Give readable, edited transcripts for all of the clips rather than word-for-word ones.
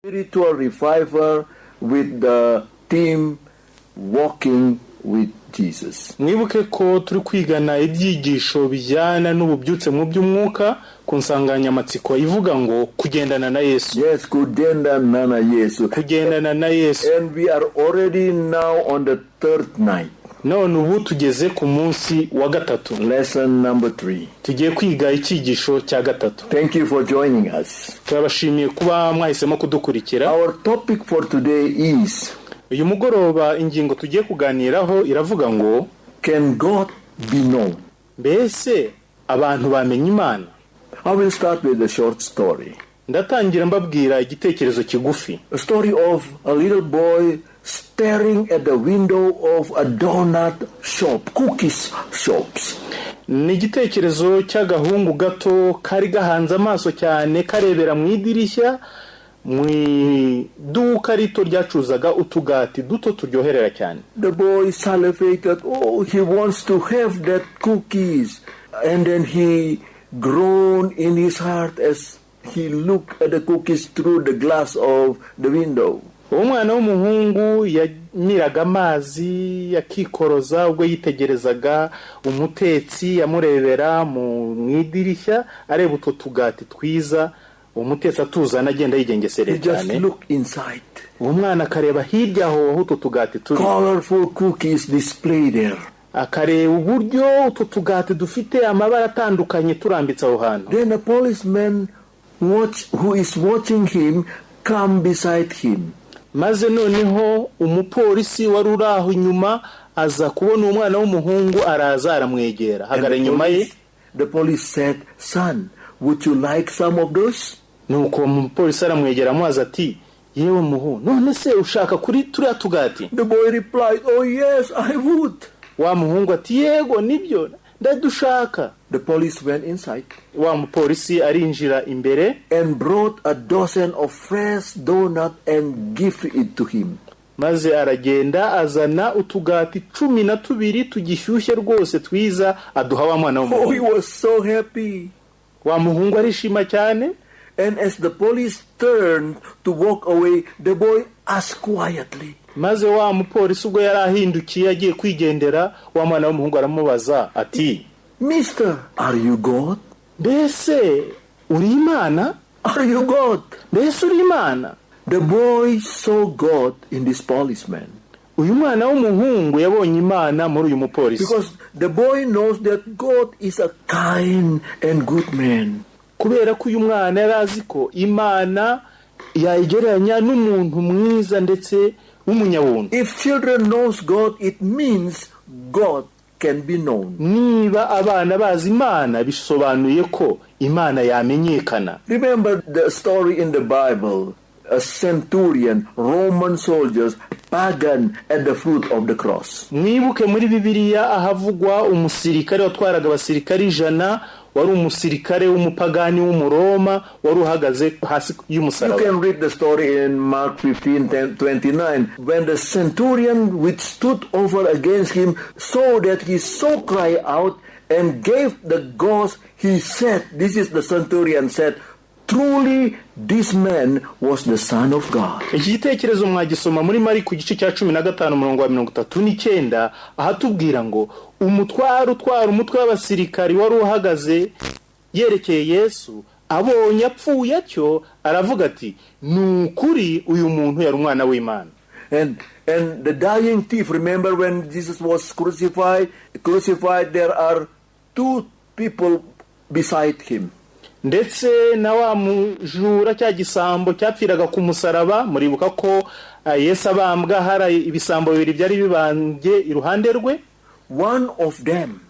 Spiritual revival with the theme walking with Jesus. Mwibuke ko turi kwigana ibyigisho bijyana n'ububyutse mu by'umwuka ku nsanganyamatsiko ivuga ngo kugendana na Yesu. Yes, kugendana na Yesu. Kugendana na Yesu. And we are already now on the third night. None ubu tugeze ku munsi wa gatatu. Lesson number 3. Tugiye kwiga icyigisho cya gatatu. Thank you for joining us. Turabashimiye kuba mwahisemo kudukurikira. Our topic for today is uyu mugoroba ingingo tugiye kuganiraho iravuga ngo can God be known? Mbese abantu bamenye Imana? I will start with a short story. Ndatangira mbabwira igitekerezo kigufi. A story of a little boy staring at the window of a donut shop, cookies shops. Ni igitekerezo cy'agahungu gato kari gahanze amaso cyane karebera mu idirishya mu duka rito ryacuzaga utugati duto turyoherera cyane. The boy salivated. Oh, he wants to have that cookies. And then he groaned in his heart as he looked at the cookies through the glass of the window. Umwana w'umuhungu yanyiraga amazi yakikoroza ubwo yitegerezaga umutetsi yamurebera mu idirishya areba utwo tugati twiza umutetsi atuzana agenda yigengesere cyane. He just looked inside. Umwana akareba hirya aho utwo tugati turi. Colorful cookies displayed there. Akareba uburyo utwo tugati dufite amabara atandukanye turambitse aho hantu. Then a policeman who is watching him come beside him. Maze noneho umupolisi wari uraho inyuma aza kubona umwana w'umuhungu araza aramwegera hagara inyuma ye. The police said, "Son, would you like some of those?" Nuko umupolisi aramwegera amubaza ati yewe muhungu none se ushaka kuri turiya tugati? The boy replied, "Oh yes, I would." Wa muhungu ati yego nibyo ndadushaka. The police went inside. Wa mupolisi arinjira imbere and brought a dozen of fresh donut and gave it to him. Maze aragenda azana utugati 12 tugishyushye rwose twiza aduha wa mwana w'umuhungu. Oh, he was so happy. Wa muhungu arishima cyane. And as the police turned to walk away, the boy asked quietly. Maze wa mupolisi ubwo yarahindukiye agiye kwigendera wa mwana w'umuhungu aramubaza ati "Mister, are you God?" Mbese uri Imana? "Are you God?" Mbese uri Imana? The boy saw God in this policeman. Uyu mwana w'umuhungu yabonye Imana muri uyu mupolisi. Because the boy knows that God is a kind and good man. Kubera ko uyu mwana yarazi ko Imana yayigereranya n'umuntu mwiza ndetse w'umunyabuntu. If children knows God, it means God can be known. Niba abana bazi Imana bisobanuye ko Imana yamenyekana. Remember the story in the Bible, a centurion, Roman soldiers, pagan at the foot of the cross. Mwibuke muri Bibiliya ahavugwa umusirikare watwaraga abasirikari 100 wari umusirikare w'umupagani w'umuroma wari uhagaze hasi y'umusaraba. You can read the story in Mark 15:29 when the centurion which stood over against him saw that he so cried out and gave the ghost, he said, this is the centurion said, "Truly this man was the Son of God." Iki gitekerezo mwagisoma muri Mariko igice cya 15:39 ahatubwira ngo umutwaro utwara umutwe w'abasirikari wari uhagaze yerekeye Yesu abonye apfuye atyo aravuga ati nukuri uyu muntu yari umwana w'Imana. And the dying thief, remember when Jesus was crucified there are 2 people beside him. Ndetse na wa mujura cya gisambo cyapfiraga ku musaraba muribuka ko Yesu abambwa hari ibisambo bibiri byari bibambye iruhande rwe. One of them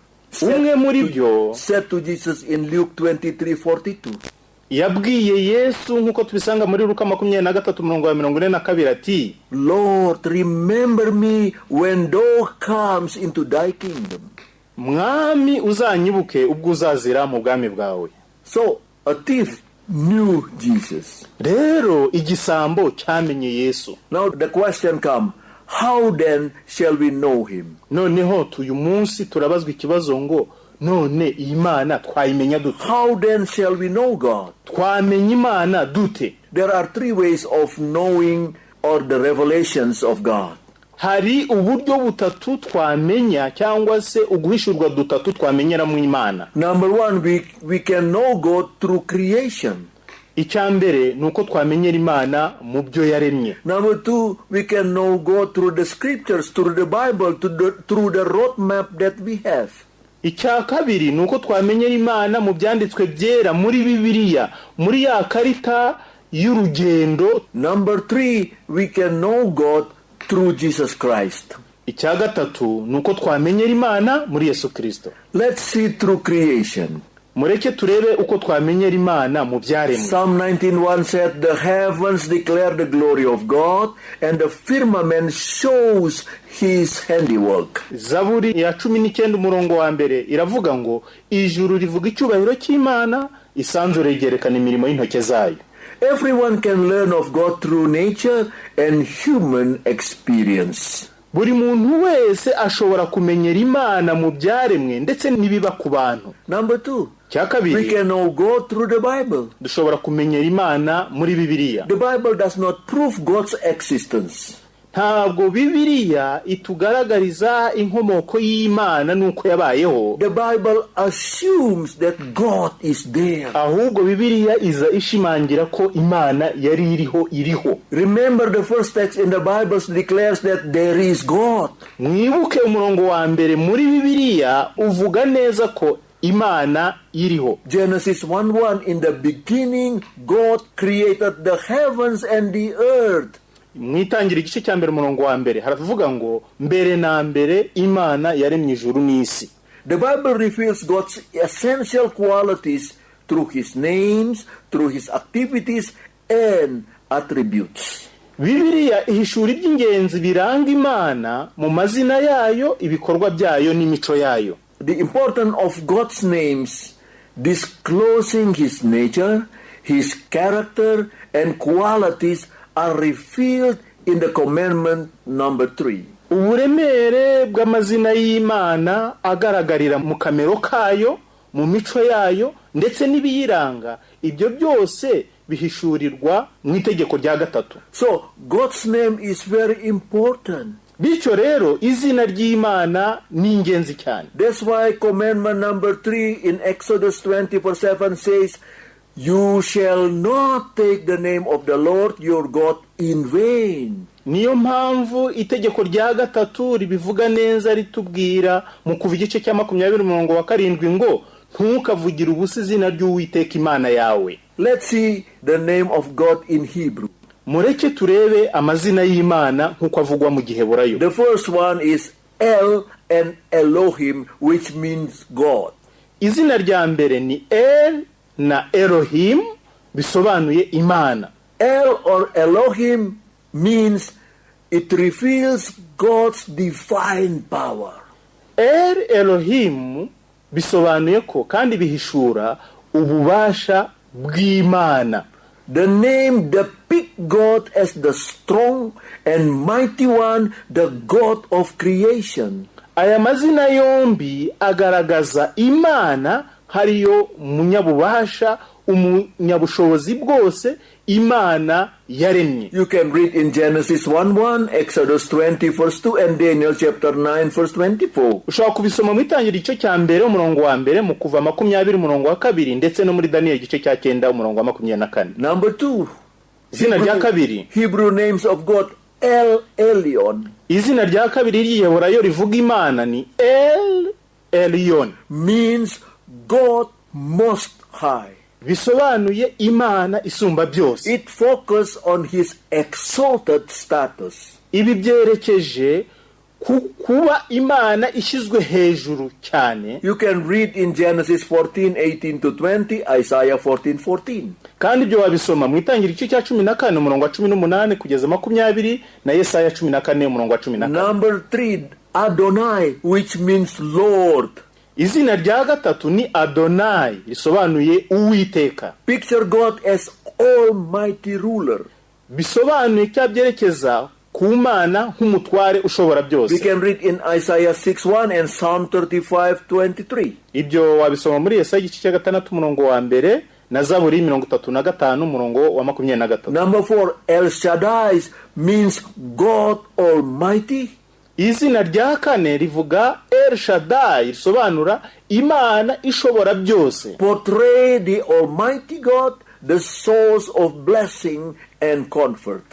umwe muri byo said to Jesus in Luke 23:42. Yabwiye Yesu nkuko tubisanga muri Luka 23:42 ati "Lord, remember me when thou comes into thy kingdom." Mwami uzanyibuke ubwo uzazira mu bwami bwawe. So a thief knew Jesus. Rero igisambo cyamenye Yesu. Now the question come, how then shall we know him? Noneho uyu munsi turabazwa ikibazo ngo none Imana twayimenya dute? How then shall we know God? Twamenya Imana dute? There are three ways of knowing or the revelations of God. Hari uburyo butatu twamenya cyangwa se uguhishurwa dutatu twamenyera mu Imana. Number one, we can know God through creation. Icyambere nuko twamenyera Imana mu byo yaremye. Number two, we can know God through the scriptures, through the Bible, through the roadmap that we have. Icya kabiri nuko twamenyera Imana mu byanditswe byera muri Bibiliya, muri ya karita y'urugendo. Number three, we can know God through Jesus Christ. Icya gatatu nuko twamenyera Imana muri Yesu Kristo. Let's see through creation. Mureke turebe uko twamenyera Imana mu byaremwe. Psalm 19:1 said, "The heavens declare the glory of God, and the firmament shows his handiwork." Zaburi ya 19 umurongo wa mbere iravuga ngo ijuru rivuga icyubahiro cy'Imana, isanzure ryerekana imirimo y'intoke zayo. Everyone can learn of God through nature and human experience. Buri muntu wese ashobora kumenyera Imana mu byaremwe ndetse nibiba ku bantu. Number two, Cya kabiri, we can know God through the Bible. dushobora kumenyera Imana muri Bibiliya. The Bible does not prove God's existence. Ntabwo Bibiliya itugaragariza inkomoko y'Imana nuko yabayeho. The Bible assumes that God is there. Ahubwo Bibiliya iza ishimangira ko Imana yari iriho. Remember, the first text in the Bible declares that there is God. Mwibuke umurongo wa mbere muri Bibiliya uvuga neza ko Imana iriho. Genesis 1:1, in the beginning God created the heavens and the earth. Mwitangira igice cya mbere umurongo wa mbere haravuga ngo mbere na mbere Imana yaremye ijuru n'isi. The Bible reveals God's essential qualities through his names, through his activities and attributes. Bibiliya ihishura iby'ingenzi biranga Imana mu mazina yayo, ibikorwa byayo n'imico yayo. The importance of God's names, disclosing his nature, his character and qualities, are revealed in the commandment number 3. Uburemere bw'amazina y'Imana agaragarira mu kamero kayo, mu mico yayo ndetse n'ibiyiranga, ibyo byose bihishurirwa mu itegeko rya gatatu. So God's name is very important. Bityo rero izina ry'Imana ni ingenzi cyane. That's why commandment number 3 in Exodus 20:7 says, "You shall not take the name of the Lord your God in vain." Niyo mpamvu itegeko rya gatatu ribivuga neza ritubwira mu kuva igice cya 20 umurongo wa 7 ngo ntukavugire ubusa izina ry'Uwiteka Imana yawe. Let's see the name of God in Hebrew. Mureke turebe amazina y'Imana nkuko avugwa mu Giheburayo. The first one is El and Elohim, which means God. Izina rya mbere ni El na Elohim, bisobanuye Imana. El or Elohim means it reveals God's divine power. El Elohim bisobanuye ko kandi bihishura ububasha bw'Imana. The name depicts God as the strong and mighty one, the God of creation. Aya mazina yombi agaragaza Imana hariyo munyabubasha, umunyabushobozi bwose, Imana yaremye. You can read in Genesis 1:1, Exodus 20:2 and Daniel chapter 9:24. Ushobora kubisoma mu itangira igice cya mbere umurongo wa mbere, mu kuva 20 umurongo wa 2 ndetse no muri Daniel igice cya 9 umurongo wa 24. Number 2. Izina rya kabiri, Hebrew names of God, El Elyon. Izina rya kabiri ry'Igiheburayo rivuga Imana ni El Elyon, means God most high. bisobanuye Imana isumba byose. It focuses on his exalted status. Ibi byerekeje kuba Imana ishyizwe hejuru cyane. You can read in Genesis 14:18-20, Isaiah 14:14. Kandi ibyo wabisoma mu itangira igice cya 14 umurongo wa 18 kugeza 20 na Yesaya 14 umurongo wa 14. Number 3, Adonai, which means Lord. Izina rya gatatu ni Adonai, risobanuye Uwiteka. Picture God as almighty ruler. Bisobanuye cyabyerekeza ku Mana nk'umutware ushobora We byose. can read in Isaiah 6:1 and Psalm 35:23. Ibyo wabisoma muri Yesaya igice cya 6 umurongo wa mbere na Zaburi 35 umurongo wa 23. Number 4, El Shaddai means God Almighty. Izina rya kane rivuga El Shaddai, risobanura Imana ishobora byose. Portray the Almighty God, the source of blessing and comfort.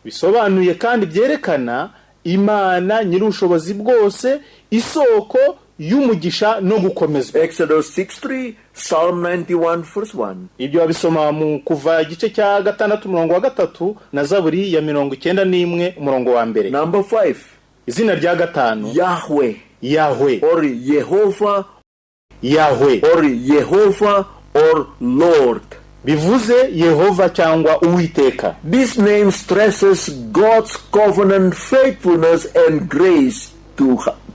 Bisobanuye kandi byerekana Imana nyir'ubushobozi bwose, isoko y'umugisha no gukomezwa. Exodus 6:3, Psalm 91 verse 1. Ibyo wabisoma mu kuva igice cya 6 umurongo wa 3 na Zaburi ya 91 umurongo wa mbere. Number 5, Izina rya gatanu Yahweh, Yahweh, or Jehovah, Yahweh or Jehovah, or Lord. bivuze Yehova cyangwa Uwiteka. This name stresses God's covenant faithfulness and grace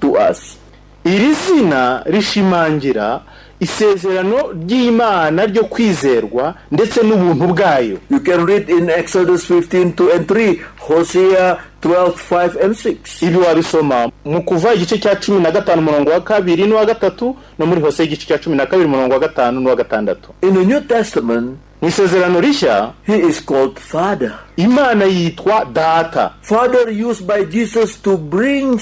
to us. Iri zina rishimangira isezerano ry'Imana ryo kwizerwa ndetse n'ubuntu bwayo. You can read in Exodus 15:2 and 3, Hosea 12:5 and 6. Ibi wabisoma mu kuva igice cya 15 umurongo wa 2 n'uwa 3 no muri Hosea igice cya 12 umurongo wa 5 n'uwa 6. In the New Testament, Mu isezerano rishya he is called Father. Imana yitwa Data. Father used by Jesus to bring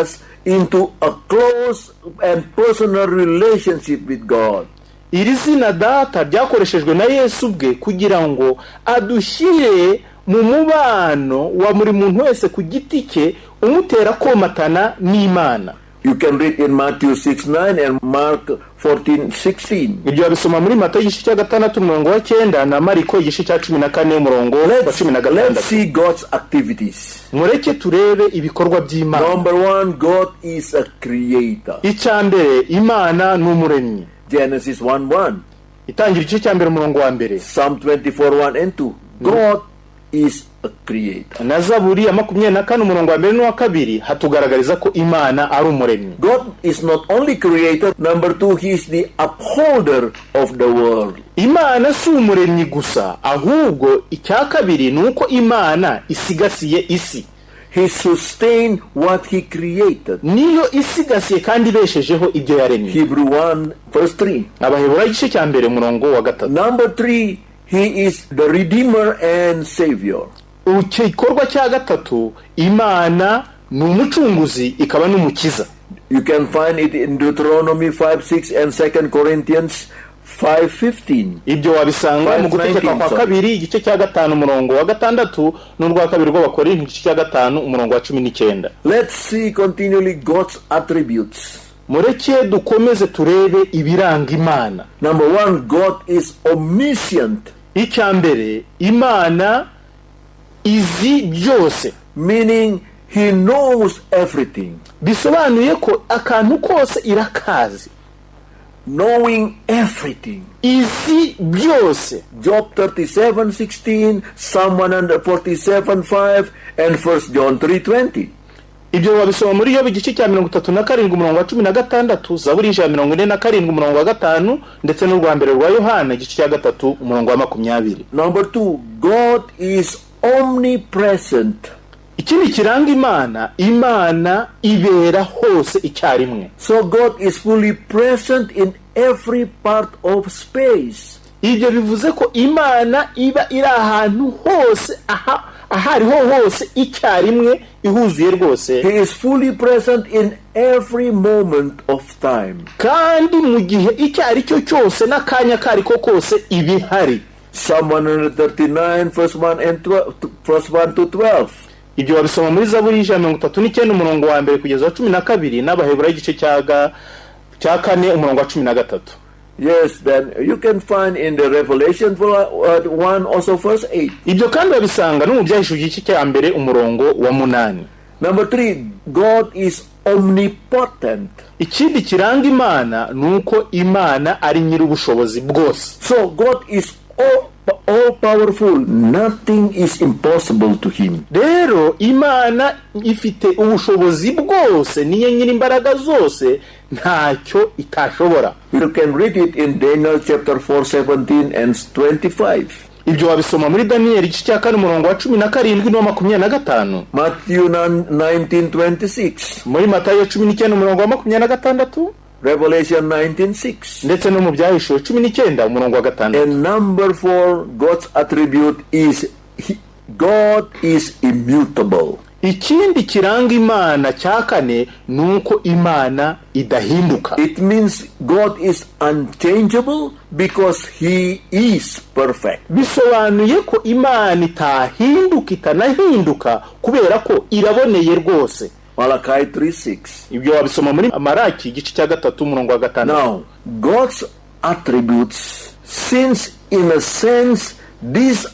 us into a close and personal relationship with God. Iri zina Data ryakoreshejwe na Yesu ubwe kugira ngo adushyire mu mubano wa buri muntu wese ku giti cye umutera komatana n'Imana. You can read in Matthew 6:9 and Mark 14:16. Ibyo babisoma muri Matayo igice cya 6 umurongo wa 9 na Mariko igice cya 14 umurongo wa Let's 16. see God's activities. Mureke turebe ibikorwa by'Imana. Number 1, God is a creator. Icyambere, Imana n'umuremyi. Genesis 1:1. Itangira igice cya mbere umurongo wa mbere. Psalm 24:1 and 2. God is a creator. Na Zaburi ya 24 umurongo wa mbere n'uwa 2 hatugaragariza ko Imana ari umuremyi. God is not only creator. Number 2, he is the upholder of the world. Imana si umuremyi gusa, ahubwo icya kabiri nuko Imana isigasiye isi. He sustained what he created. Niyo isigasiye kandi ibeshejeho ibyo yaremye. Hebrew 1:3. Abaheburayo igice cya mbere umurongo wa 3. Number 3, he is the redeemer and savior. Igikorwa cya gatatu, Imana ni umucunguzi ikaba n'umukiza. You can find it in Deuteronomy 5:6 and 2 Corinthians 5:15. Ibyo wabisanga mu gutegeka kwa kabiri igice cya 5 umurongo wa 6 n'urwa kabiri rw'Abakorinto igice cya 5 umurongo wa 19. Let's see continually God's attributes. Mureke dukomeze turebe ibiranga Imana. Number 1, God is omniscient. Icyambere, Imana izi byose, Meaning he knows everything. bisobanuye ko akantu kose irakazi. Knowing everything. Izi byose. Job 37:16, Psalm 147:5, and 1 John 3:20. Ibyo wabisoma muri Yobu igice cya 37 umurongo wa 16, Zaburi ya 47 umurongo wa 5 ndetse n'urwa mbere rwa Yohana igice cya 3 umurongo wa 20. Number 2, God is omnipresent. Ikindi kiranga Imana, Imana ibera hose icyarimwe. So God is fully present in every part of space. Ibyo bivuze ko Imana iba iri ahantu hose, ahariho hose icyarimwe, ihuzuye rwose. He is fully present in every moment of time. Kandi mu gihe icyo ari cyo cyose n'akanya kari ko kose ibihari. Psalm 139 verse 1 to 12. Ibyo wabisoma muri Zaburi ya 39 umurongo wa mbere kugeza wa 12 n'Abaheburayo igice cya 4 umurongo wa 13. Yes, then you can find in the Revelation 1 also verse 8. Ibyo kandi babisanga no mu Byahishuwe igice cya mbere umurongo wa 8. Number 3, God is omnipotent. Ikindi kiranga Imana nuko Imana ari nyir'ubushobozi bwose. So God is all powerful. Nothing is impossible to him. Rero Imana ifite ubushobozi bwose, niyo nyir'imbaraga zose, ntacyo itashobora. You can read it in Daniel chapter 4:17 and 25. ibyo wabisoma muri Daniel igice cya 4 umurongo wa 17 n'uwa 25. Matthew 19:26. Muri Matayo 19 umurongo wa 26. Revelation 19:6. ndetse no mu Byahishuwe 19 umurongo wa 6. And number 4, God's attribute is God is immutable. Ikindi kiranga Imana cya kane nuko Imana idahinduka. It means God is unchangeable because he is perfect. Bisobanuye ko Imana itahinduka itanahinduka kubera ko iraboneye rwose. Malachi 3:6. Ibyo wabisoma muri Malaki igice cya 3 umurongo wa 5. Now, God's attributes, since in a sense these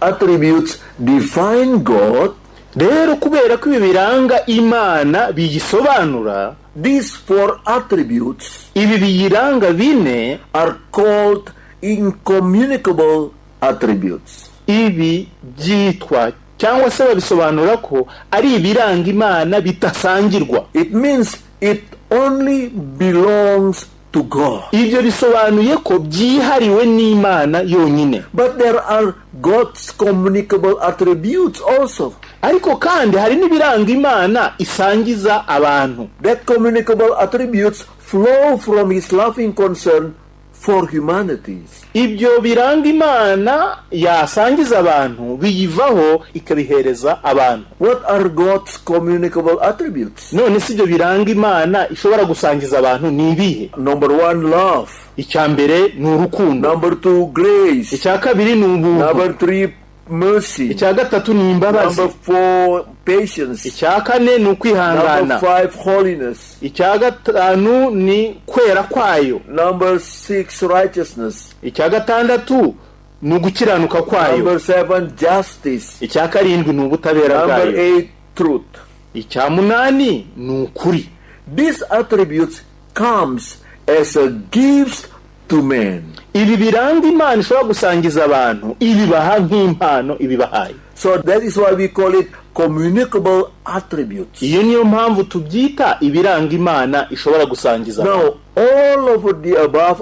attributes define God, rero kubera ko ibi biranga Imana biyisobanura, these 4 attributes ibi biyiranga bine are called incommunicable attributes. Ibi byitwa cyangwa se babisobanura ko ari ibiranga Imana bitasangirwa. It means it only belongs to God. Ibyo bisobanuye ko byihariwe n'Imana yonyine. But there are God's communicable attributes also. Ariko kandi hari n'ibiranga Imana isangiza abantu. That communicable attributes flow from his loving concern for humanities. Ibyo biranga Imana yasangiza abantu biyivaho ikabihereza abantu. What are God's communicable attributes? None si ibyo biranga Imana ishobora gusangiza abantu ni ibihe? Number 1, love. Icya mbere ni urukundo. Number 2, grace. Icya kabiri ni ubuntu. Number 3, mercy. Icya gatatu ni imbabazi. Number 4, patience. Icya kane ni ukwihangana. Number 5, holiness. Icya gatanu ni kwera kwayo. Number 6, righteousness. Icya gatandatu ni ugukiranuka kwayo. Number 7, justice. Icya karindwi ni ubutabera bwayo. Number 8, truth. Icya munani ni ukuri. These attributes comes as a gift to men. Ibi biranga Imana ishobora gusangiza abantu, ibibaha nk'impano ibibahaye. So that is why we call it communicable attributes. Iyo niyo mpamvu tubyita ibiranga Imana ishobora gusangiza abantu. Now, all of the above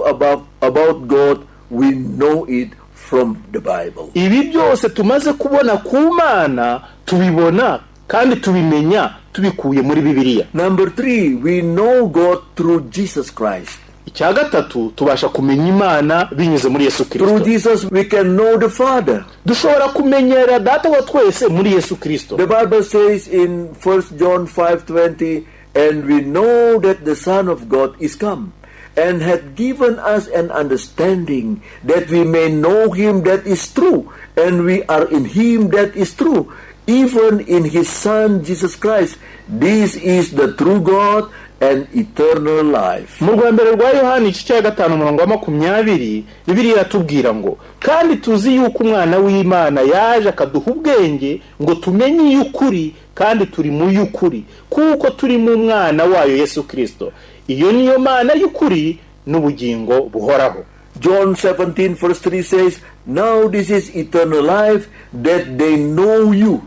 about God, we know it from the Bible. Ibi byose tumaze kubona ku Mana tubibona kandi tubimenya tubikuye muri Bibiliya. Number 3, we know God through Jesus Christ. Icya gatatu tubasha kumenya Imana binyuze muri Yesu Kristo. Through Jesus we can know the Father. Dushobora kumenyera Data wa twese muri Yesu Kristo. The Bible says in 1 John 5:20, and we know that the Son of God is come and hath given us an understanding that we may know him that is true, and we are in him that is true, even in his Son Jesus Christ. This is the true God and eternal life. Mu rwambere rwa Yohana igice cya 5 umurongo wa 20 Bibiliya iratubwira ngo kandi tuzi yuko umwana w'Imana yaje akaduha ubwenge ngo tumenye y'ukuri kandi turi mu y'ukuri kuko turi mu mwana wayo Yesu Kristo. Iyo niyo Mana y'ukuri n'ubugingo buhoraho. John 17:3 says, now this is eternal life, that they know you,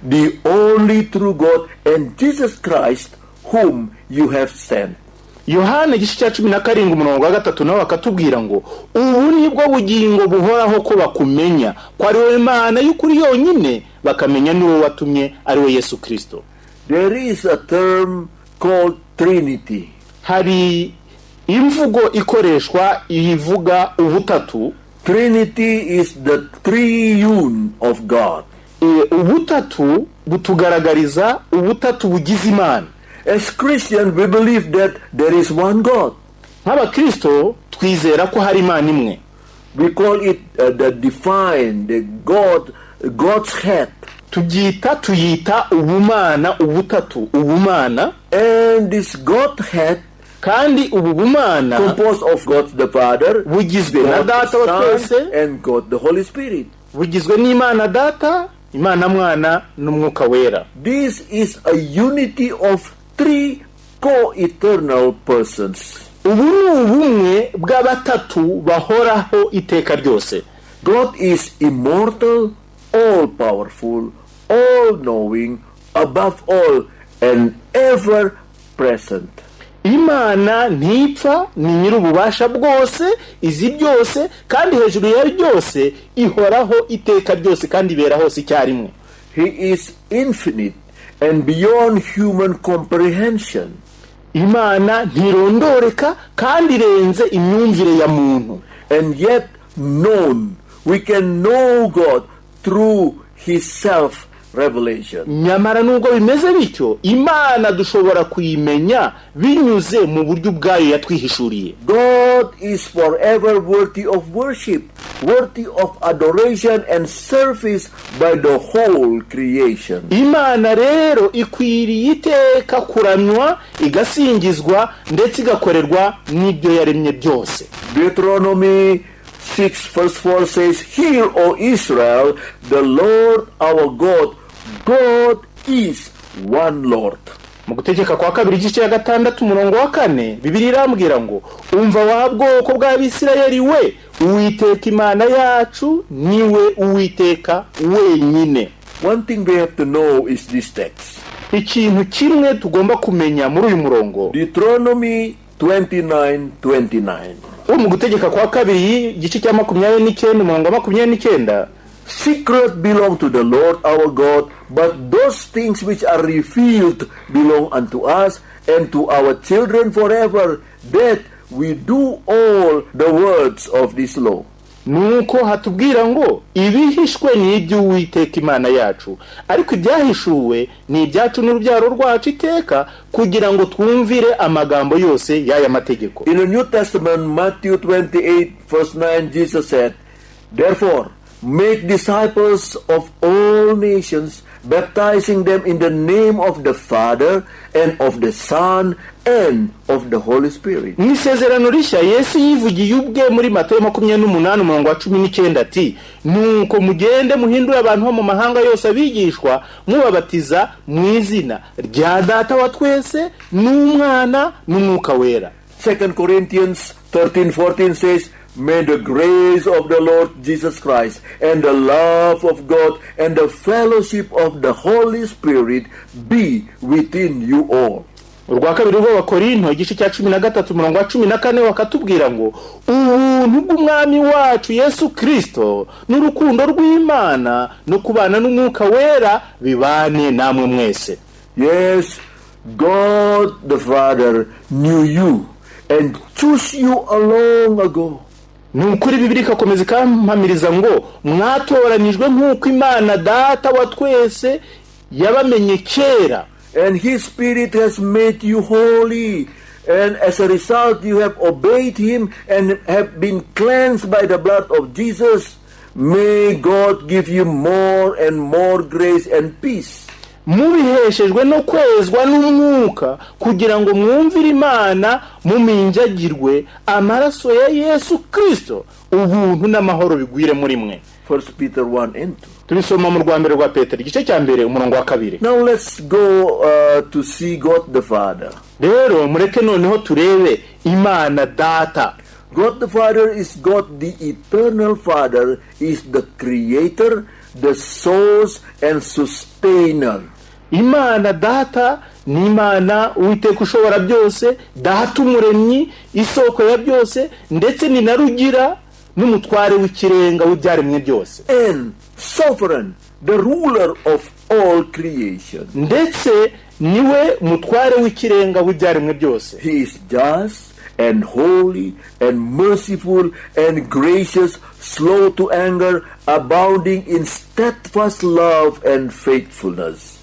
the only true God, and Jesus Christ whom you have sent. Yohana igice cya 17 umurongo wa 3 nawe akatubwira ngo ubu nibwo bugingo buhoraho ko bakumenya ko ari wowe Mana y'ukuri yonyine bakamenya n'uwo watumye ari we Yesu Kristo. There is a term called Trinity. Hari imvugo ikoreshwa ivuga ubutatu. Trinity is the triune of God. Ubutatu butugaragariza ubutatu bugize Imana. As Christians, we believe that there is one God. Nk'abakristo twizera ko hari Imana imwe. We call it the divine, the God's head. Tuyita ubumana, ubutatu, ubumana. And this Godhead kandi ubu bumana composed of God the Father, bugizwe na Data wa twese, and God the Holy Spirit. Bugizwe n'Imana Data, Imana Mwana n'Umwuka Wera. This is a unity of 3 co-eternal persons. Ubu ni ubumwe bw'abatatu bahoraho iteka ryose. God is immortal, all-powerful, all-knowing, above all, and ever present. Imana ntipfa, ni nyir'ububasha bwose, izi byose, kandi hejuru ya byose ihoraho iteka ryose kandi ibera hose icyarimwe. He is infinite and beyond human comprehension. Imana ntirondoreka kandi irenze imyumvire ya muntu. And yet known. We can know God through His self-revelation. Nyamara nubwo bimeze bityo, Imana dushobora kuyimenya binyuze mu buryo bwayo yatwihishuriye. God is forever worthy of worship, worthy of adoration and service by the whole creation. Imana rero ikwiriye iteka kuramywa, igasingizwa ndetse igakorerwa n'ibyo yaremye byose. Deuteronomy 6 verse 4 says, "Hear, O Israel, the Lord our God, God is one Lord." Mu gutegeka kwa kabiri igice cya 6 umurongo wa 4 Bibiliya irambwira ngo, umva wa bwoko bw'Abisirayeli we, Uwiteka Imana yacu niwe Uwiteka wenyine. One thing we have to know is this text. Ikintu kimwe tugomba kumenya muri uyu murongo. Deuteronomy 29:29. Mu gutegeka kwa kabiri igice cya 29 umurongo wa 29, "Secret belong to the Lord our God, but those things which are revealed belong unto us and to our children forever, that we do all the words of this law." Nuko hatubwira ngo ibihishwe ni iby'Uwiteka Imana yacu, ariko ibyahishuwe ni ibyacu n'urubyaro rwacu iteka, kugira ngo twumvire amagambo yose y'aya mategeko. In the New Testament, Matthew 28 verse 9, Jesus said, "Therefore, make disciples of all nations, baptizing them in the name of the Father and of the Son and of the Holy Spirit." Mu isezerano rishya Yesu yivugiye ubwe muri Matayo 28 umurongo wa 19 ati, "Nuko mugende muhindure abantu bo mu mahanga yose abigishwa, mubabatiza mu izina rya Data wa twese n'Umwana n'Umwuka wera." 2 Corinthians 13:14 says, "May the grace of the Lord Jesus Christ and the love of God and the fellowship of the Holy Spirit be within you all." Urwa kabiri rw'Abakorinto igice cya 13 umurongo wa 14 wakatubwira ngo, "Ubuntu bw'Umwami wacu Yesu Kristo n'urukundo rw'Imana no kubana n'Umwuka wera bibane namwe mwese." Yes, God the Father knew you and chose you long ago. Nukuri Bibiliya ikakomeza ikampamiriza ngo, mwatoranijwe nk'uko Imana Data wa twese yabamenye kera. And His Spirit has made you holy. And as a result, you have obeyed Him and have been cleansed by the blood of Jesus. May God give you more and more grace and peace. Mubiheshejwe no kwezwa n'Umwuka kugira ngo mwumvire Imana muminjagirwe amaraso ya Yesu Kristo, ubuntu n'amahoro bigwire muri mwe. 1 Peter 1:2. Tulisoma mu rwambere rwa Petero igice cya mbere umurongo wa 2. Now let's go to see God the Father. Rero mureke noneho turebe Imana Data. God the Father is God the eternal Father, is the creator, the source and sustainer. Imana Data ni Imana Uwiteka ushobora byose, Data umuremyi, isoko ya byose, ndetse ni na rugira n'umutware w'ikirenga w'ibyaremwe byose. And sovereign, the ruler of all creation. Ndetse niwe mutware w'ikirenga w'ibyaremwe byose. He is just and holy and merciful and gracious, slow to anger, abounding in steadfast love and faithfulness.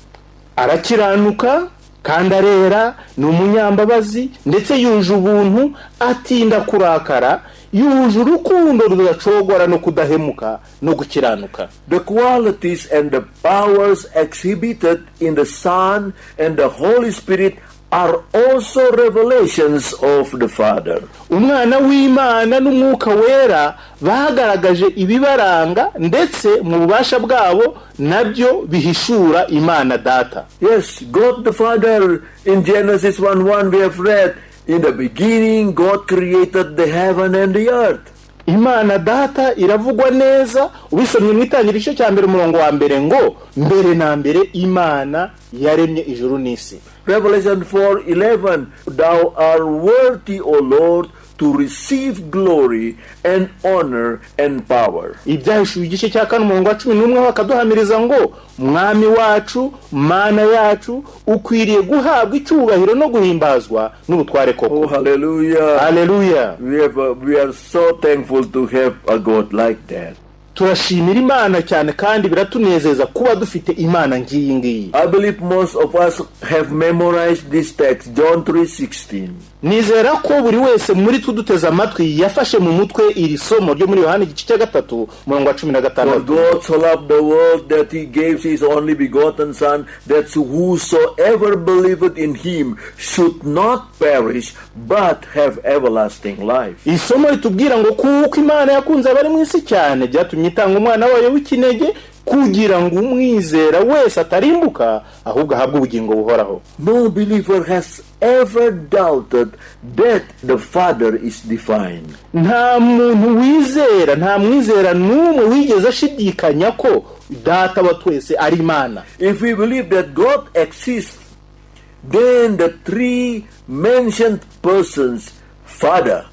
Arakiranuka kandi arera, ni umunyambabazi ndetse yuje ubuntu, atinda kurakara, yuje urukundo rudacogora no kudahemuka no gukiranuka. The qualities and the powers exhibited in the Son and the Holy Spirit are also revelations of the Father. Umwana w'Imana n'Umwuka wera bagaragaje ibibaranga, ndetse mu bubasha bwabo nabyo bihishura Imana Data. Yes, God the Father, in Genesis 1:1 we have read, "In the beginning God created the heaven and the earth." Imana data iravugwa neza. Ubisomye mu Itangiriro cya mbere umurongo wa mbere ngo mbere na mbere Imana yaremye ijuru n'isi. Revelation 4:11, thou art worthy, O Lord, to receive glory and honor and power. Ibyahishuwe igice cya 4 umurongo wa 11 bakaduhamiriza ngo mwami wacu, mana yacu, ukwiriye guhabwa icyubahiro no guhimbazwa n'ubutware koko. Oh, hallelujah. Hallelujah. We are so thankful to have a God like that. Turashimira Imana cyane kandi biratunezeza kuba dufite Imana ngiyi ngiyi. I believe most of us have memorized this text, John 3:16. Nizera ko buri wese muri tuduteza amatwi yafashe mu mutwe iri somo ryo muri Yohana igice cya 3 umurongo wa 15. For God so loved the world that he gave his only begotten Son, that whosoever believeth in him should not perish but have everlasting life. Isomo ritubwira ngo kuko Imana yakunze abari mu isi cyane byatumye itanga umwana wayo w'ikinege kugira ngo umwizera wese atarimbuka ahubwo ahabwe ubugingo buhoraho. No believer has ever doubted that the Father is divine. Nta muntu wizera, nta mwizera n'umwe wigeze ashidikanya ko data wa twese ari Imana. If we believe that God exists, then the three mentioned persons, Father,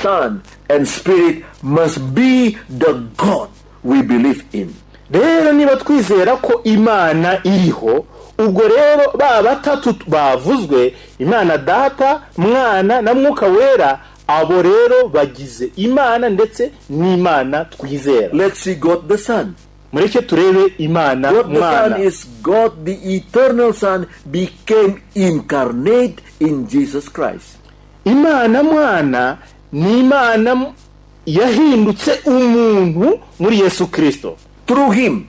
Son, and Spirit, must be the God we believe in. Rero niba twizera ko Imana iriho, ubwo rero ba batatu bavuzwe, Imana data, mwana na mwuka wera, abo rero bagize Imana ndetse n'Imana twizera. Let's see God the Son. Mureke turebe Imana God the mwana. Son is God the eternal Son became incarnate in Jesus Christ. Imana mwana ni Imana yahindutse umuntu muri Yesu Kristo. Through him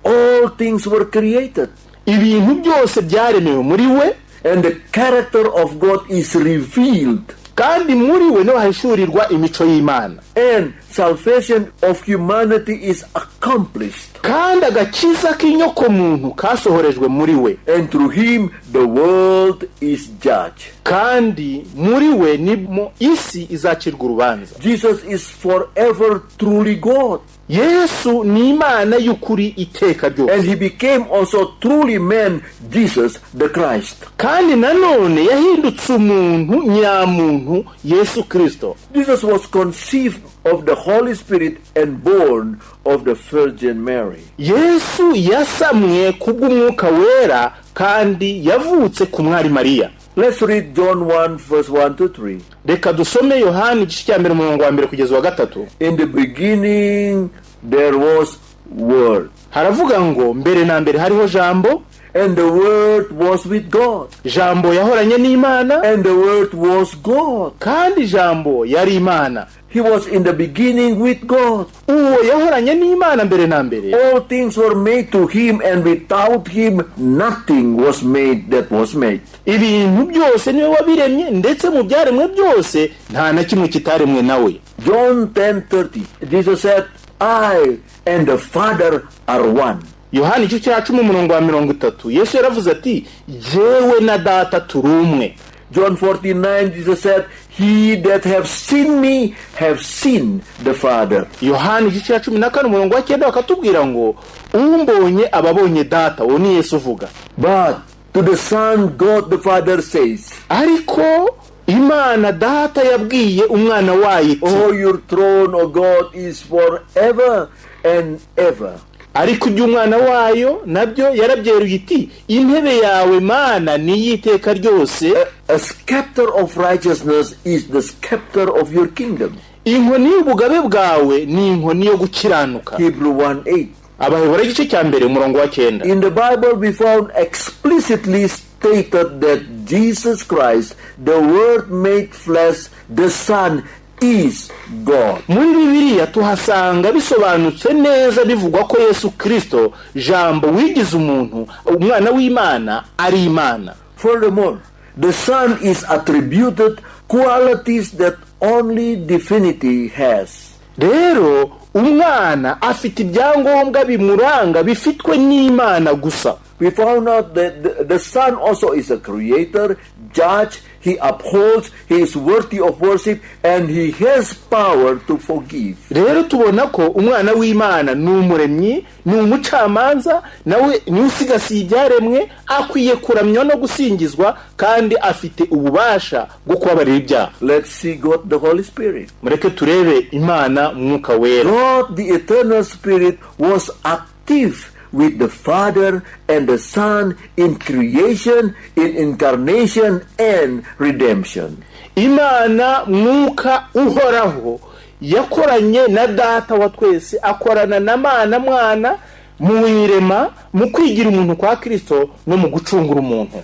all things were created. Ibintu byose byaremewe muri we, and the character of God is revealed. Kandi muri we no hashurirwa imico y'Imana. And salvation of humanity is accomplished. Kandi agakiza k'inyoko muntu kasohorejwe muri we. And through him the world is judged. Kandi muri we nimo isi izacirwa urubanza. Jesus is forever truly God. Yesu ni Imana y'ukuri iteka ryose. And he became also truly man, Jesus the Christ. Kandi nanone yahindutse umuntu nyamuntu, Yesu Kristo. Jesus was conceived of the Holy Spirit and born of the Virgin Mary. Yesu yasamwe kubw'umwuka wera kandi yavutse ku mwari Mariya. Let's read John 1:1-3. Reka dusome Yohana igice cya mbere umurongo wa mbere kugeza wa 3. In the beginning there was Word. Haravuga ngo mbere na mbere hariho jambo, and the Word was with God. Jambo yahoranye n'Imana, and the Word was God. Kandi jambo yari Imana. He was in the beginning with God. Uwo yahoranye n'Imana mbere na mbere. All things were made to him, and without him nothing was made that was made. Ibintu byose niwe wabiremye, ndetse mu byaremwe byose nta na kimwe kitaremwe nawe. John 10:30. Jesus said, I and the Father are one. Yohana igice cya 10 umurongo wa 30. Yesu yaravuze ati jewe na data turi umwe. John 14:9, Jesus said, he that have seen me have seen the Father. Yohana igice cya 14 umurongo wa 9 bakatubwira ngo umbonye ababonye data. Uwo ni Yesu uvuga. But to the Son God the Father says, ariko Imana data yabwiye umwana wayo iti, oh, your throne, O God, is forever and ever. Ariko umwana wayo nabyo yarabyeruye iti, intebe yawe Mana ni yiteka ryose. A scepter of righteousness is the scepter of your kingdom. Inkoni y'ubugabe bwawe ni inkoni yo gukiranuka. Hebrew 1:8. Abaheburayo igice cya mbere umurongo wa 9. In the Bible we found explicitly stated that Jesus Christ, the Word made flesh, the Son, is God. Muri Bibiliya tuhasanga bisobanutse neza bivugwa ko Yesu Kristo jambo wigize umuntu, umwana w'Imana ari Imana. Furthermore, the Son is attributed qualities that only divinity has. Rero umwana afite ibyangombwa bimuranga bifitwe n'Imana gusa. we found out that the Son also is a creator, judge, he upholds, he is worthy of worship, and he has power to forgive. Rero tubona ko umwana w'Imana ni umuremyi, ni umucamanza, nawe ni usigasiye ibyaremwe, akwiye kuramywa no gusingizwa, kandi afite ububasha bwo kubabarira ibyaha. Let's see God the Holy Spirit. Mureke turebe Imana Mwuka Wera. God the Eternal Spirit was active with the Father and the Son in creation, in incarnation, and redemption. Imana Mwuka uhoraho yakoranye na Data wa twese, akorana na Mwana mu irema, mu kwigira umuntu kwa Kristo no mu gucungura umuntu.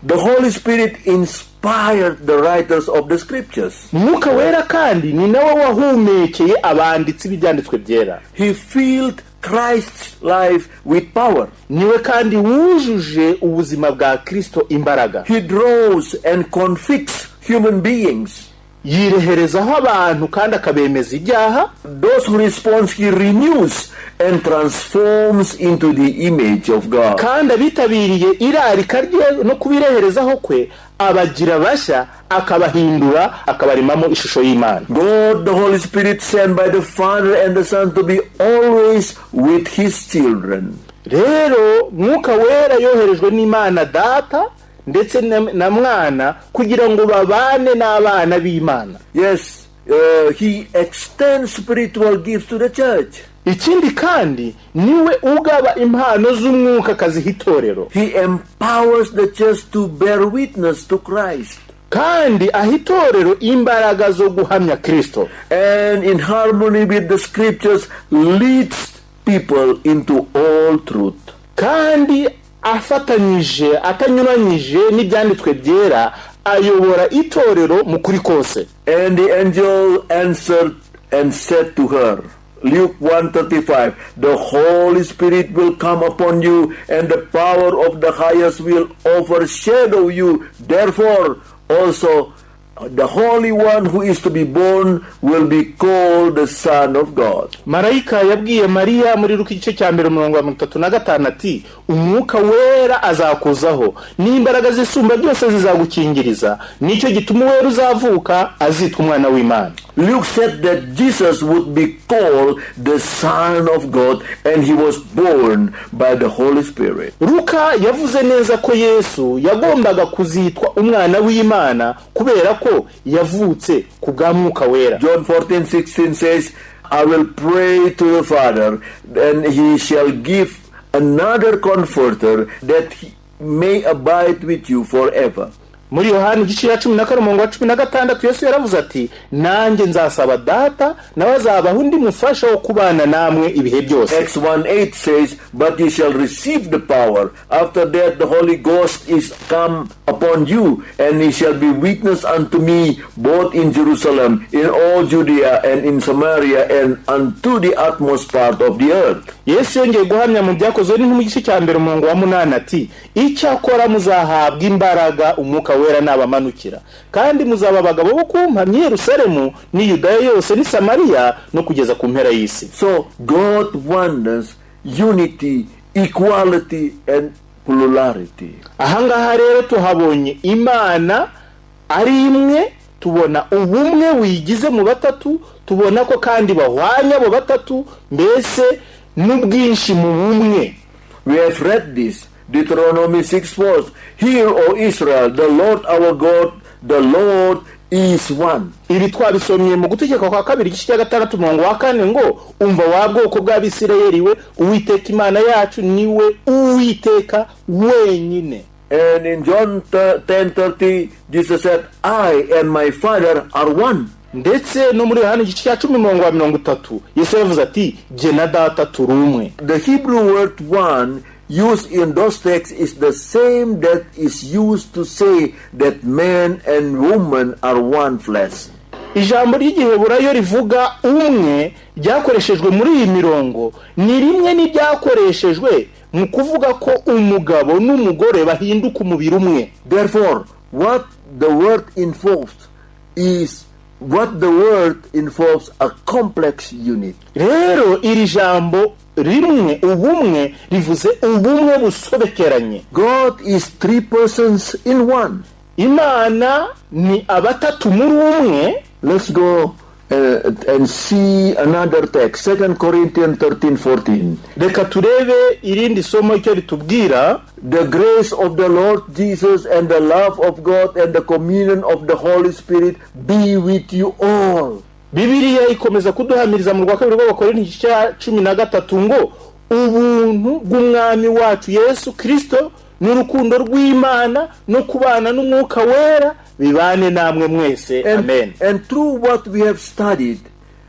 The Holy Spirit inspired the writers of the scriptures. Mwuka Wera kandi ni nawe wahumekeye abanditsi b'ibyanditswe byera. He filled Christ's life with power. Niwe kandi wujuje ubuzima bwa Kristo imbaraga. He draws and convicts human beings. Yireherezaho abantu kandi akabemeza ibyaha. Those who respond, he renews and transforms into the image of God. Kandi abitabiriye irarika rye no kubireherezaho kwe, abagira bashya, akabahindura, akabarimamo ishusho y'Imana. God the Holy Spirit sent by the Father and the Son to be always with his children. Rero Mwuka Wera yoherejwe n'Imana Data ndetse na Mwana kugira ngo babane n'abana b'Imana. Yes, he extends spiritual gifts to the church. Ikindi kandi niwe ugaba impano z'umwuka kaziha itorero. He empowers the church to bear witness to Christ. Kandi aha itorero imbaraga zo guhamya Kristo. And in harmony with the scriptures leads people into all truth. Kandi afatanyije, atanyuranyije n'ibyanditswe byera, ayobora itorero mu kuri kose. And the angel answered and said to her, Luke 1:35, the Holy Spirit will come upon you, and the power of the highest will overshadow you. Therefore, also the Holy One who is to be born will be called the Son of God. Marayika yabwiye Mariya muri Luka igice cya 35 ati, Umwuka Wera azakuzaho, n'imbaraga zisumba byose zizagukingiriza, nicyo gituma Uwera uzavuka azitwa umwana w'Imana. Luke said that Jesus would be called the Son of God, and he was born by the Holy Spirit. Luka yavuze neza ko Yesu yagombaga kuzitwa umwana w'Imana kubera ko yavutse ku bwa Mwuka Wera. John 14:16 says, I will pray to the Father, and he shall give another comforter, that he may abide with you forever. Muri Yohana igice cya 10:16 Yesu yaravuze ati, nanjye nzasaba Data nawe azabaha undi mufasha wo kubana namwe ibihe byose. Acts 1:8 says, but ye shall receive the power. After that the Holy Ghost is come upon you, and ye shall be witness unto me both in Jerusalem, in all Judea, and in Samaria, and unto the utmost part of the earth. Yesu yongeye guhamya mu byakozwe n'intumwa igice cya 1:8 ati, icyakora muzahabwa imbaraga Umwuka Wera nabamanukira, kandi muzaba abagabo bo kumpamya i Yerusalemu ni Yudaya yose ni Samariya no kugeza ku mpera y'isi. So God wants unity, equality, and plurality. Ahangaha rero tuhabonye Imana ari imwe, tubona ubumwe wigize mu batatu, tubona ko kandi bahwanya abo batatu, mbese n'ubwinshi mu bumwe. We have read this, Deuteronomy 6:4. Hear, O Israel, the Lord our God, the Lord is one. Ibi twabisomye mu gutegeka kwa 2 igice cya 6:4 ngo, umva wa bwoko bw'Abisirayeli we, Uwiteka Imana yacu niwe Uwiteka wenyine. And in John 10:30, Jesus said, I and my Father are one. Ndetse no muri Yohana igice cya 10:30 Yesu yavuze ati, je na Data turi umwe. The Hebrew word one used in those texts is the same that is used to say that man and woman are one flesh. Ijambo ry'Igiheburayo rivuga umwe ryakoreshejwe muri iyi mirongo ni rimwe n'ibyakoreshejwe mu kuvuga ko umugabo n'umugore bahinduka umubiri umwe. Therefore, what the word involves a complex unit. Rero iri jambo rimwe, ubumwe rivuze ubumwe busobekeranye. God is 3 persons in one. Imana ni abatatu muri umwe. Let's go and see another text, 2 Corinthians 13:14. Reka turebe irindi somo icyo ritubwira. The grace of the Lord Jesus and the love of God and the communion of the Holy Spirit be with you all. Bibiliya ikomeza kuduhamiriza mu rwa 2 rw'Abakorinto 13 ngo ubuntu bw'umwami wacu Yesu Kristo n'urukundo rw'Imana no kubana n'umwuka wera bibane namwe mwese. Amen. And through what we have studied,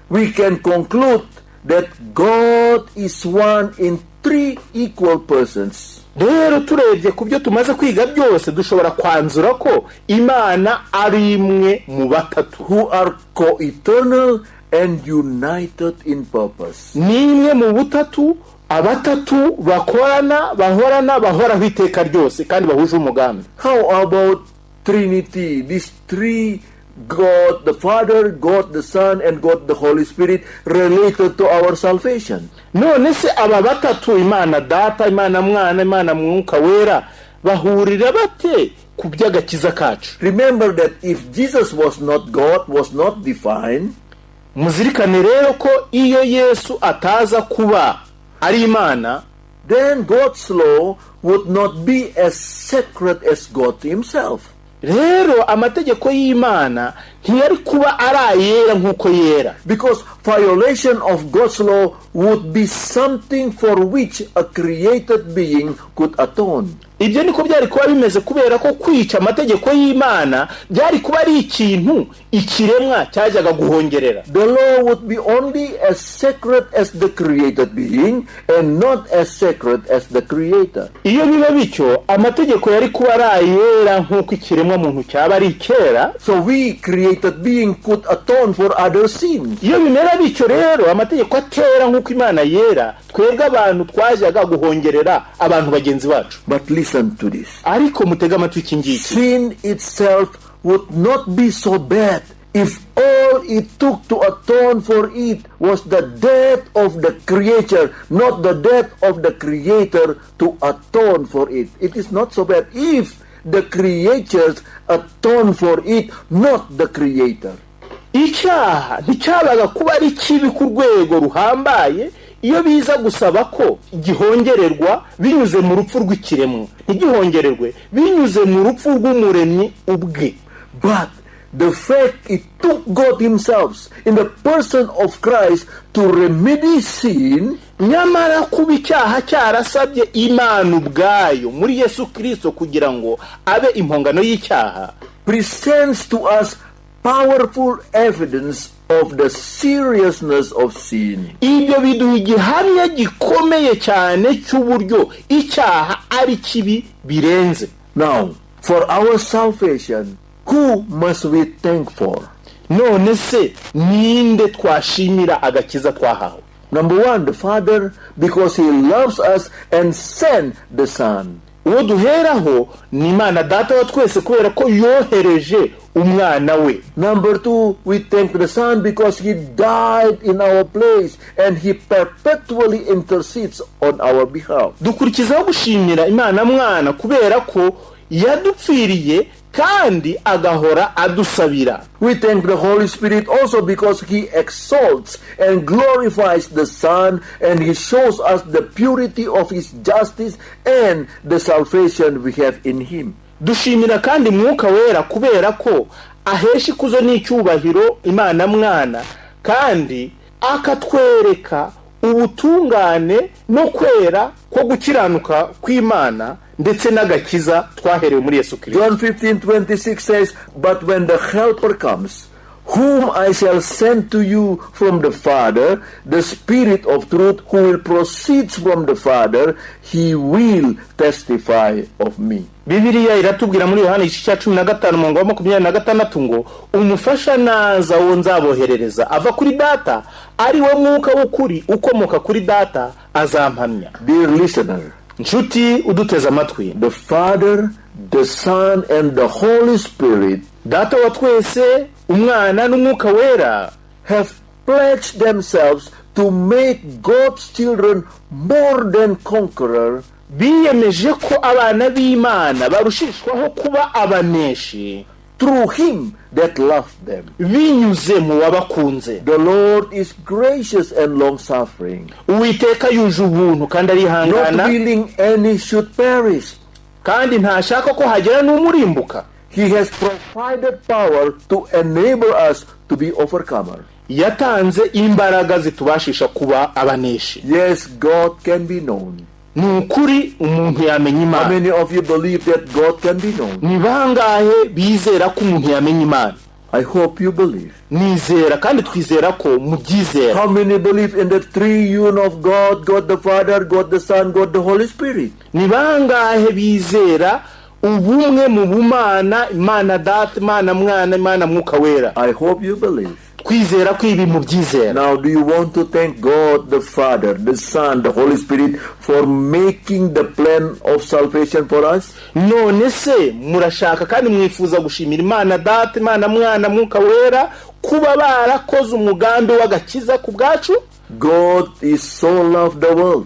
we can conclude that God is one in 3 equal persons. Rero turebye ku byo tumaze kwiga byose dushobora kwanzura ko Imana ari imwe mu batatu, who are co-eternal and united in purpose. Ni imwe mu butatu, abatatu bakorana, bahoraho iteka ryose kandi bahuje umugambi. How about Trinity? These 3, God the Father, God the Son, and God the Holy Spirit, related to our salvation. None se aba batatu, Imana Data, Imana Mwana, Imana Mwuka Wera, bahurira bate ku by'agakiza kacu? Remember that if Jesus was not God, was not divine, muzirikane rero ko iyo Yesu ataza kuba ari Imana, then God's law would not be as sacred as God himself. Rero amategeko y'Imana ntiyari kuba arayera nkuko yera. Because violation of God's law would be something for which a created being could atone. Ibyo niko byari kuba bimeze kubera ko kwica amategeko y'Imana byari kuba ari ikintu ikiremwa cyajyaga guhongerera. The law would be only as sacred as the created being and not as sacred as the creator. Iyo biba bityo amategeko yari kuba arayera nkuko ikiremwa muntu cyaba ari kera. So we created being could atone for other sins. Iyo bimera bityo rero amategeko atera nkuko Imana yera, twebwe abantu twajyaga guhongerera abantu bagenzi bacu. But listen to this. Ariko mutega amatwi iki ngiki. Sin itself would not be so bad if all it took to atone for it was the death of the creature, not the death of the creator to atone for it. It is not so bad if the creatures atone for it, not the creator. Icyaha nticyabaga kuba ari kibi ku rwego ruhambaye iyo biza gusaba ko gihongererwa binyuze mu rupfu rw'ikiremwa, ntigihongererwe binyuze mu rupfu rw'umuremyi ubwe. But the fact it took God himself in the person of Christ to remedy sin, nyamara kuba icyaha cyarasabye Imana ubwayo muri Yesu Kristo kugira ngo abe impongano y'icyaha, presents to us powerful evidence of the seriousness of sin. Ibyo biduha igihamya gikomeye cyane cy'uburyo icyaha ari kibi birenze. Now, for our salvation, who must we thank for? None se ninde twashimira agakiza twahawe? Number 1, the Father, because he loves us and sent the Son. Uwo duheraho ni Imana Data wa twese kubera ko yohereje umwana we. Number 2, we thank the Son because he died in our place and he perpetually intercedes on our behalf. Dukurikizaho gushimira Imana Mwana kubera ko yadupfiriye kandi agahora adusabira. We thank the Holy Spirit also because he exalts and glorifies the Son and he shows us the purity of his justice and the salvation we have in him. Dushimira kandi Mwuka Wera kubera ko ahesha ikuzo n'icyubahiro Imana Mwana kandi akatwereka ubutungane no kwera ko gukiranuka kw'Imana ndetse n'agakiza twaherewe muri Yesu Kristo. John 15:26 says, "But when the Helper comes, whom I shall send to you from the Father, the Spirit of truth, who will proceed from the Father, he will testify of me." Bibiliya iratubwira muri Yohana 15:26 ngo umufasha naza wo nzaboherereza ava kuri Data, ari we Mwuka w'ukuri ukomoka kuri Data azampamya. Dear listener, nshuti uduteze amatwi, the Father, the Son, and the Holy Spirit, Data wa twese, Umwana n'Umwuka Wera, have pledged themselves to make God's children more than conquerors biyemeje ko abana b'Imana barushishwaho kuba abaneshi through him that loved them. binyuze mu wabakunze. The Lord is gracious and long-suffering, Uwiteka yuje ubuntu kandi not arihangana, willing any should perish. kandi ntashaka ko hagera n'umurimbuka. He has provided power to enable us to be overcomers. Yatanze imbaraga zitubashisha kuba abaneshi. Yes, God can be known. Ni ukuri umuntu yamenya How Imana. many of you believe that God can be known? Ni bangahe bizera ko umuntu yamenya Imana? I hope you believe. Nizera kandi twizera ko mubyizera. How many believe in the triune of God, God the Father, God the Son, God the Holy Spirit? Ni bangahe bizera ubumwe mu bumana, Imana Data, Imana Mwana, Imana Mwuka Wera? I hope you believe. Twizera ko ibi mubyizera. Now, do you want to thank God the Father, the Son, the Holy Spirit for making the plan of salvation for us? None se murashaka kandi mwifuza gushimira Imana Data, Imana Mwana, Mwuka Wera kuba barakoze umugambi w'agakiza ku bwacu? God is so loved the world,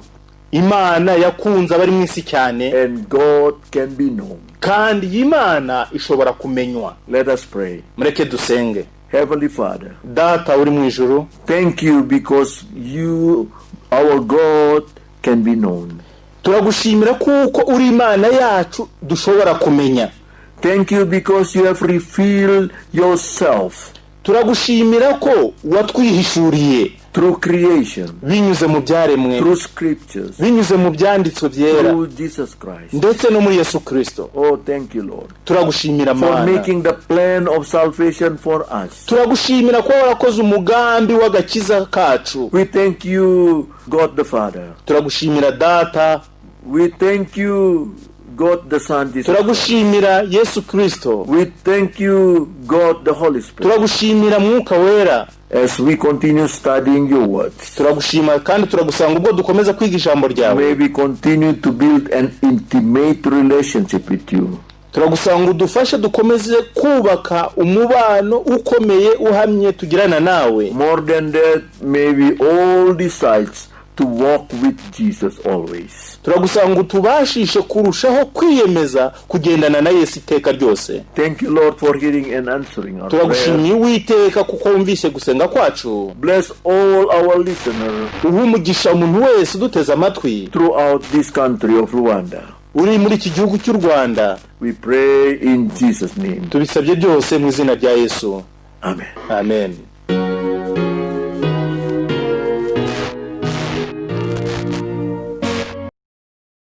Imana yakunze abari mu isi cyane, and God can be known. kandi iyi Imana ishobora kumenywa. Let us pray. Mureke dusenge. Heavenly Father, Data uri mu ijuru, thank you because you, our God, can be known. turagushimira kuko uri Imana yacu dushobora kumenya. Thank you because you have revealed yourself Turagushimira ko watwihishuriye through creation, binyuze mu byaremwe, through scriptures, binyuze mu byanditswe byera, through Jesus Christ. ndetse no muri Yesu Kristo. Oh, thank you, Lord, Turagushimira for Mana. making the plan of salvation for us. Turagushimira ko warakoze umugambi w'agakiza kacu. We thank you, God the Father. Turagushimira Data, We thank you, God the Son, Jesus Christ. turagushimira Yesu Kristo, We thank you, God the Holy Spirit. turagushimira Mwuka Wera. As we continue studying your words, Turagushima kandi turagusanga ubwo dukomeza kwiga ijambo ryawe. may we continue to build an intimate relationship with you. Turagusanga udufashe dukomeze kubaka umubano ukomeye uhamye tugirana nawe. More than that, may we all decide to walk with Jesus always. Turagusanga utubashishe kurushaho kwiyemeza kugendana na Yesu iteka ryose. Thank you, Lord, for hearing and answering our Turagushimiye prayer. Uwiteka kuko wumvise gusenga kwacu. Bless all our listeners Uha umugisha umuntu wese uduteze amatwi throughout this country of Rwanda. uri muri iki gihugu cy'u Rwanda. We pray in Jesus' name. Tubisabye byose mu izina rya Yesu. Amen. Amen.